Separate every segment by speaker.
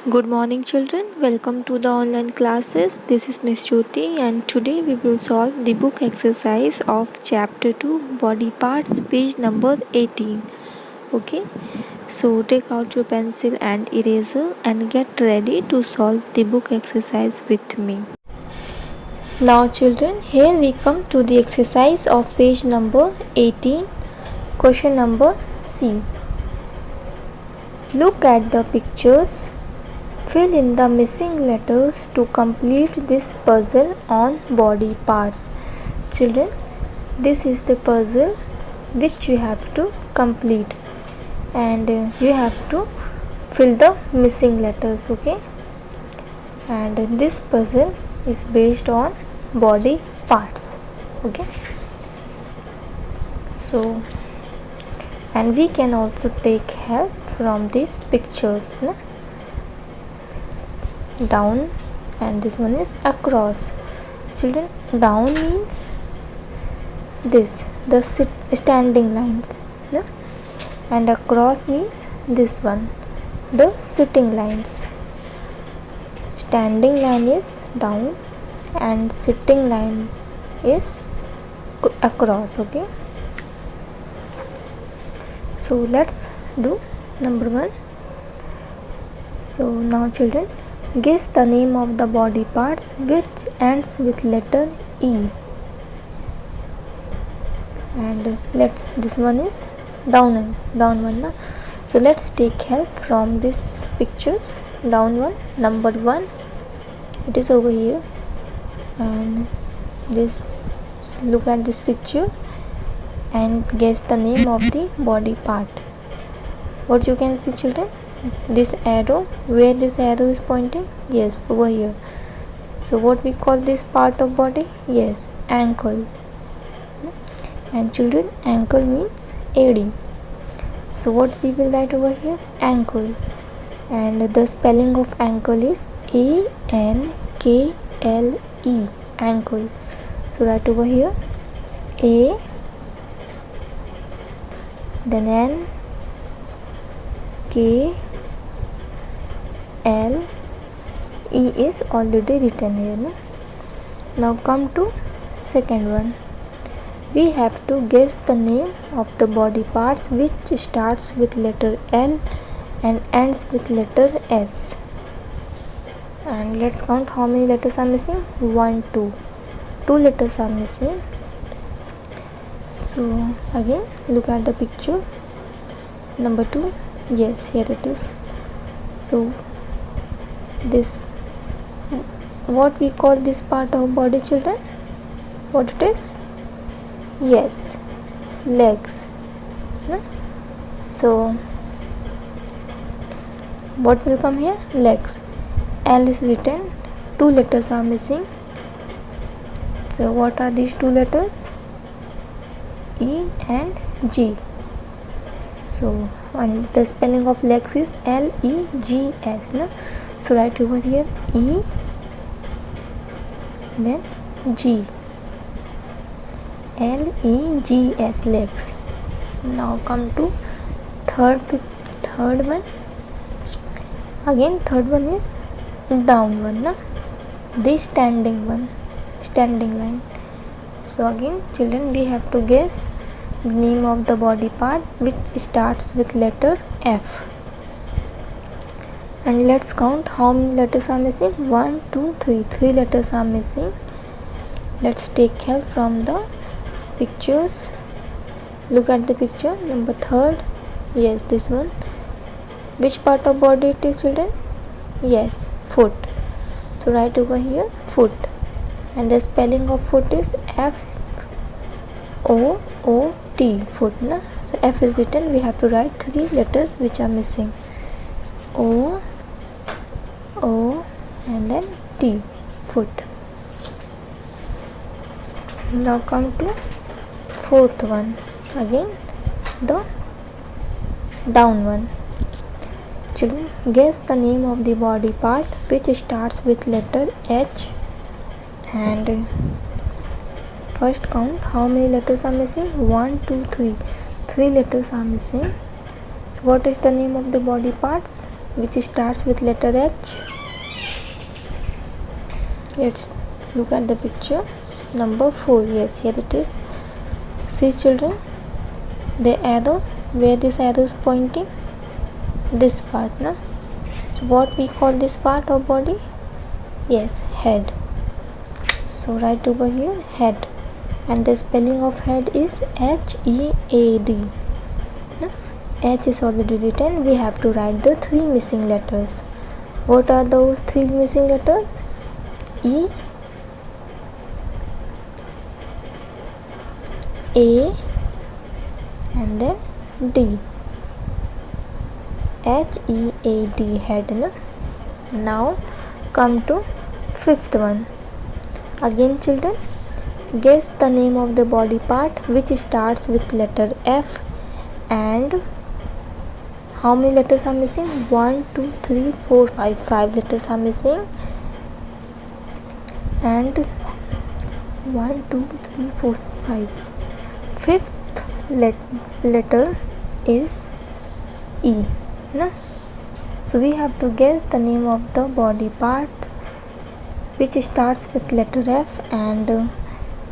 Speaker 1: Good morning children, welcome to the online classes. This is Miss Jyoti and today we will solve the book exercise of chapter 2 body parts page number 18. Okay, so take out your pencil and eraser and get ready to solve the book exercise with me. Now children, here we come to the exercise of page number 18. Question number C. Look at the pictures. Fill in the missing letters to complete this puzzle on body parts. Children, this is the puzzle which you have to complete and you have to fill the missing letters, okay? And this puzzle is based on body parts, okay? So, and we can also take help from these pictures, no? Down and this one is across. Children, down means this, the standing lines, no? And across means this one, the sitting lines. Standing line is down and sitting line is across, okay? So let's do number 1. So now children, guess the name of the body parts which ends with letter E. And this one is down one, na? So let's take help from these pictures. Down one, number 1, it is over here, and this, look at this picture and guess the name of the body part. What you can see children? This arrow, where this arrow is pointing? Yes, over here. So what we call this part of body? Yes, ankle. And children, ankle means AD. So what we will write over here? Ankle. And the spelling of ankle is ANKLE, ankle. So write over here A, then N, K, L, E is already written here, no? Now come to second one. We have to guess the name of the body parts which starts with letter L and ends with letter S. And let's count how many letters are missing. 1, 2. 2 letters are missing. So again look at the picture. Number 2. Yes, here it is. So this, what we call this part of body children? What it is? Yes, legs. So what will come here? Legs. L is written, 2 letters are missing. So what are these 2 letters? E and G. So and the spelling of legs is LEGS, no? So write over here E, then G, LEGS, legs. Now come to third one. Again third one is down one, na? This standing line. So again children, we have to guess the name of the body part which starts with letter F. And let's count how many letters are missing. 1, 2, 3. 3 letters are missing. Let's take help from the pictures. Look at the picture. Number 3rd. Yes, this one. Which part of body it is children? Yes, foot. So write over here foot. And the spelling of foot is FOOT, foot, na? So F is written, we have to write 3 letters which are missing. O and then T, foot. Now come to 4th one. Again the down one. Children, guess the name of the body part which starts with letter H. And first count how many letters are missing. 1, 2, 3. 3 letters are missing. So what is the name of the body parts? which starts with letter H? Let's look at the picture. Number 4. Yes, here it is. See children, the arrow, where this arrow is pointing? This part, na? So what we call this part of body? Yes, head. So write over here, head. And the spelling of head is H-E-A-D. H is already written. We have to write the 3 missing letters. What are those 3 missing letters? E, A, and then D. H-E-A-D, head. Na? Now come to 5th one. Again children, guess the name of the body part which starts with letter F, and how many letters are missing? 1, 2, 3, 4, 5. 5 letters are missing. And 1, 2, 3, 4, 5. 5th letter is E. Na? So we have to guess the name of the body part which starts with letter F, and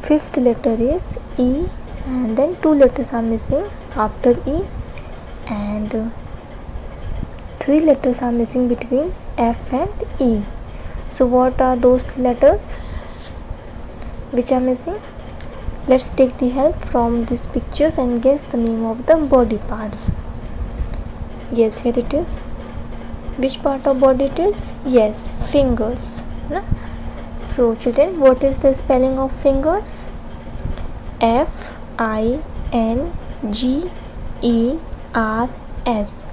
Speaker 1: 5th letter is E, and then 2 letters are missing after E, and 3 letters are missing between F and E. So what are those letters which are missing? Let's take the help from these pictures and guess the name of the body parts. Yes, here it is. Which part of body it is? Yes, fingers. Na? So children, what is the spelling of fingers? F-I-N-G-E-R-S.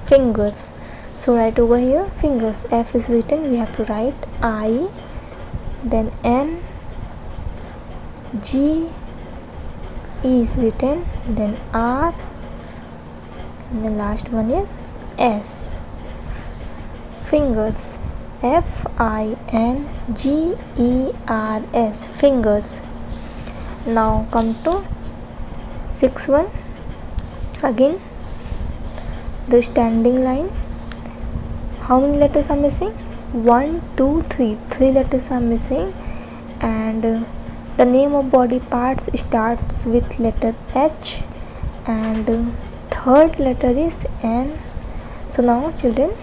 Speaker 1: Fingers. So write over here, fingers. F is written, we have to write I, then N, G, E is written, then R, and the last one is S. Fingers. F-I-N-G-E-R-S. Fingers. Now come to 6th one. Again, the standing line. How many letters are missing? 1, 2, 3. 3 letters are missing, and the name of body parts starts with letter H, and 3rd letter is N. So now children,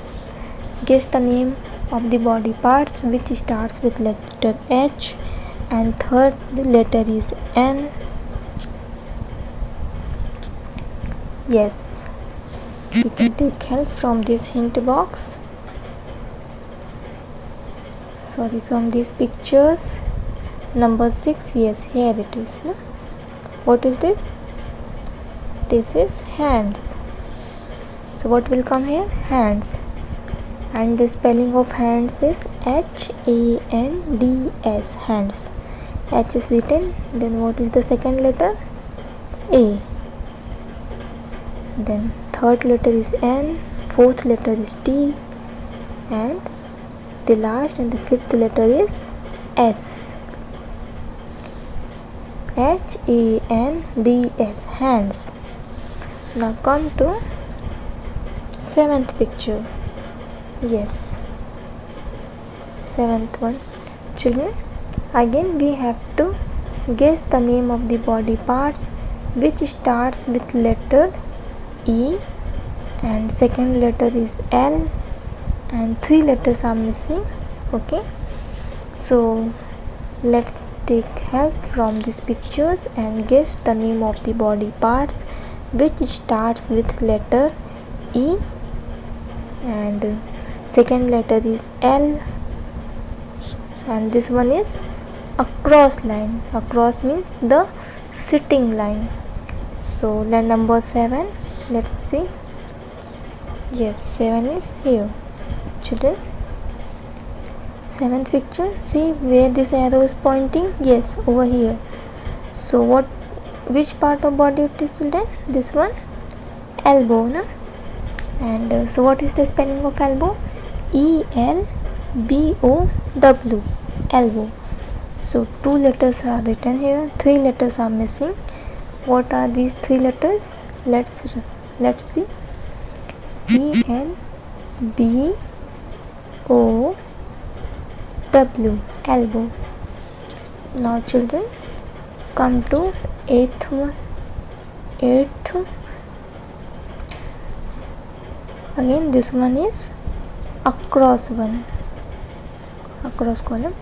Speaker 1: guess the name of the body parts which starts with letter H and 3rd letter is N. Yes, we can take help from this hint box. Sorry, from these pictures. Number 6. Yes, here it is. No? What is this? This is hands. So what will come here? Hands. And the spelling of hands is H-A-N-D-S. Hands. H is written. Then what is the second letter? A. Then 3rd letter is N. 4th letter is D. And the last and the 5th letter is S. H-A-N-D-S. Hands. Now come to 7th picture. Yes, 7th one. Children, again we have to guess the name of the body parts which starts with letter E, and second letter is L, and 3 letters are missing. Okay, so let's take help from these pictures and guess the name of the body parts which starts with letter E, and second letter is L, and this one is a cross line. A cross means the sitting line. So line number 7, let's see. Yes, 7 is here. Children, 7th picture, see where this arrow is pointing? Yes, over here. So which part of body it is, children? This one, elbow, na? And so what is the spelling of elbow? E-L-B-O-W. Elbow. So 2 letters are written here, 3 letters are missing. What are these 3 letters? Let's see. E-L-B-O-W. O W, elbow. Now children, come to eighth one. Again this one is across column.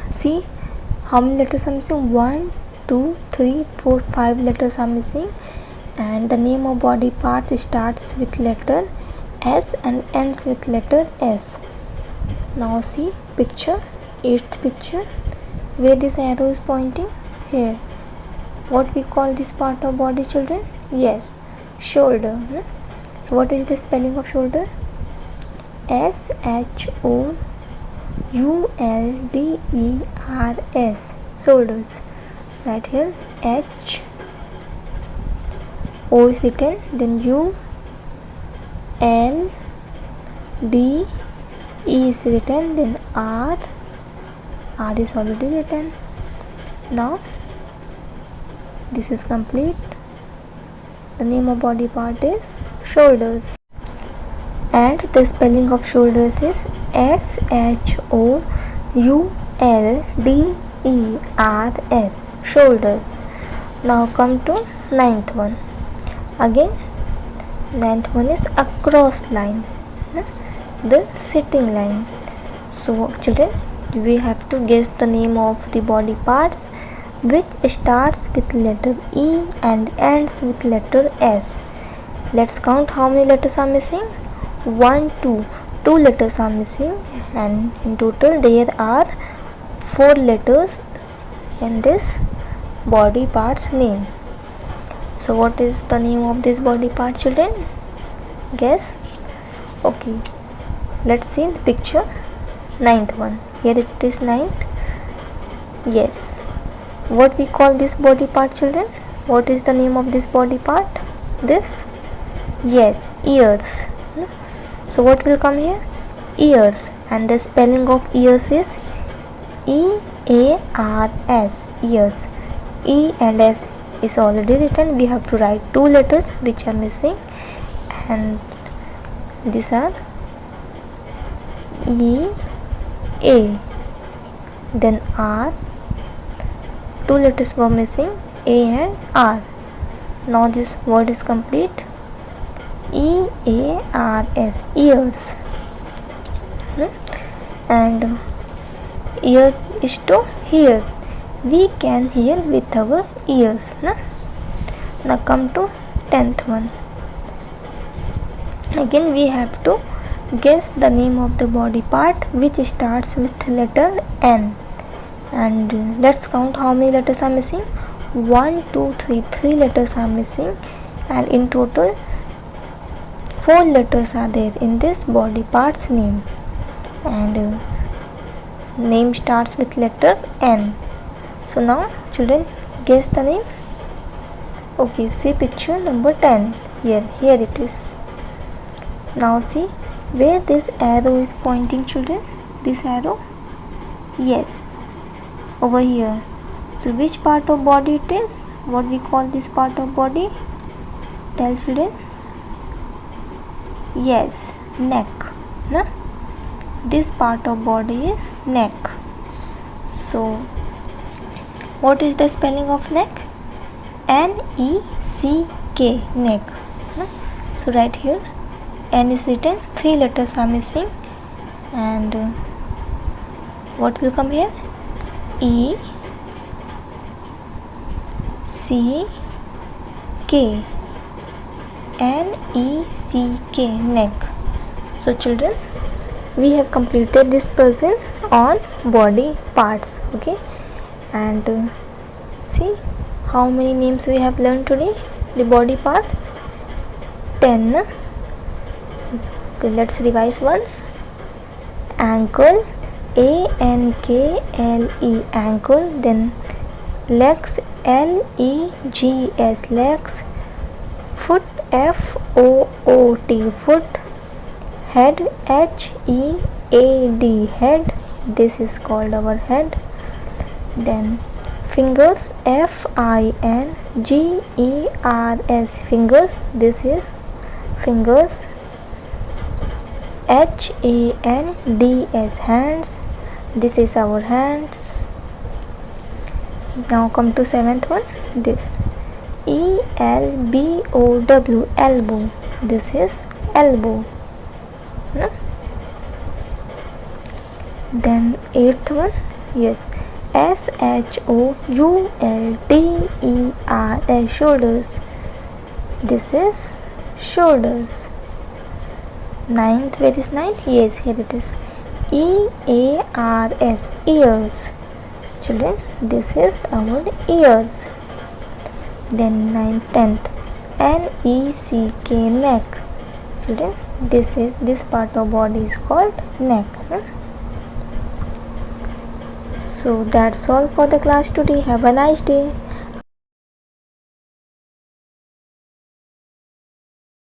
Speaker 1: See how many letters are missing? 1, 2, 3, 4, 5 letters are missing, and the name of body parts starts with letter S and ends with letter S. Now see picture, 8th picture, where this arrow is pointing? Here. What we call this part of body, children? Yes, shoulder. So what is the spelling of shoulder? SHOULDERS, shoulders. Right here H O is written, then U L D E is written, then R is already written. Now this is complete. The name of body part is shoulders, and the spelling of shoulders is SHOULDERS, shoulders. Now come to 9th one. Again 9th one is across line, the sitting line. So children, we have to guess the name of the body parts which starts with letter E and ends with letter S. Let's count how many letters are missing. 1, 2. 2 letters are missing, and in total there are 4 letters in this body part's name. So what is the name of this body part, children? Guess. Okay, let's see the picture. 9th one. Here it is 9th. Yes. What we call this body part, children? What is the name of this body part? This? Yes, ears. So what will come here? Ears. And the spelling of ears is EARS, ears. E and S is already written. We have to write 2 letters which are missing, and these are E A, then R. 2 letters were missing, A and R. Now this word is complete. EARS, ears. And ear is to hear. We can hear with our ears. Now come to 10th one. Again we have to guess the name of the body part which starts with letter N. And let's count how many letters are missing. 1, 2, 3. 3 letters are missing, and in total 4 letters are there in this body part's name, and name starts with letter N. So now children, guess the name. Okay, see picture number 10. Here it is. Now see where this arrow is pointing, children. This arrow, yes, over here. So which part of body it is? What we call this part of body? Tell children. Yes, neck. This part of body is neck. So what is the spelling of neck? N-E-C-K, neck. So right here N is written, 3 letters are missing, and what will come here? E C K, N-E-C-K, neck. So children, we have completed this puzzle on body parts. Okay, and see how many names we have learned today. The body parts 10. Okay, let's revise once. Ankle, A-N-K-L-E, ankle. Then legs, L-E-G-S, legs. Foot, F-O-O-T, foot. Head, H-E-A-D, head. This is called our head. Then fingers, F-I-N-G-E-R-S, fingers. This is fingers. HANDS, hands. This is our hands. Now come to seventh one, this ELBOW, elbow. This is elbow. No? Then eighth one, yes, SHOULDERS, shoulders. This is shoulders. Ninth, where is ninth? Yes, here it is. EARS, ears. Children, this is our ears. Then ninth, 10th, NECK, neck. Children, this part of body is called neck. So that's all for the class today. Have a nice day.